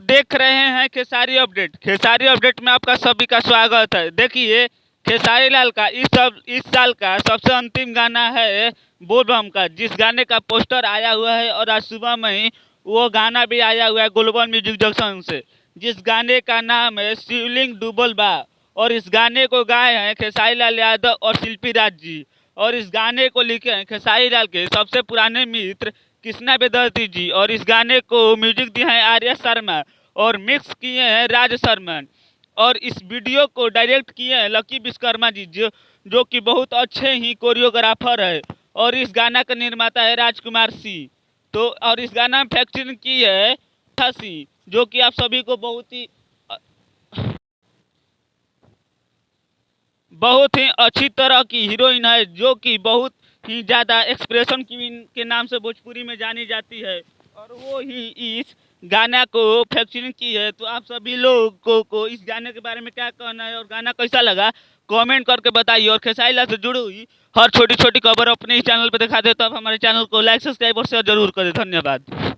देख रहे हैं खेसारी अपडेट। खेसारी अपडेट में आपका सभी का स्वागत है। देखिए, खेसारी लाल का इस साल का सबसे अंतिम गाना है बोलबम का, जिस गाने का पोस्टर आया हुआ है और आज सुबह में ही वो गाना भी आया हुआ है ग्लोबल म्यूजिक जंक्शन से, जिस गाने का नाम है शिवलिंग डूबल बा। और इस गाने को गाए हैं खेसारी लाल यादव और शिल्पी राज जी। और इस गाने को लिखे हैं खेसारी लाल के सबसे पुराने मित्र कृष्णा बेदर्ती जी। और इस गाने को म्यूजिक दिए हैं आर्या शर्मा और मिक्स किए हैं राज शर्मा। और इस वीडियो को डायरेक्ट किए हैं लकी विश्वकर्मा जी, जो कि बहुत अच्छे ही कोरियोग्राफर है। और इस गाना का निर्माता है राजकुमार सिंह। तो और इस गाना में फैक्चरिंग की है सिंह, जो कि आप सभी को बहुत ही अच्छी तरह की हीरोइन है, जो कि बहुत ही ज़्यादा एक्सप्रेशन क्वीन के नाम से भोजपुरी में जानी जाती है। और वो ही इस गाना को फैक्चरिंग की है। तो आप सभी लोगों को इस गाने के बारे में क्या कहना है और गाना कैसा लगा, कमेंट करके बताइए। और खेसारी लाल से जुड़ी हुई हर छोटी छोटी खबर अपने इस चैनल पर दिखा दे, तो आप हमारे चैनल को लाइक सब्सक्राइब और शेयर जरूर करें। धन्यवाद।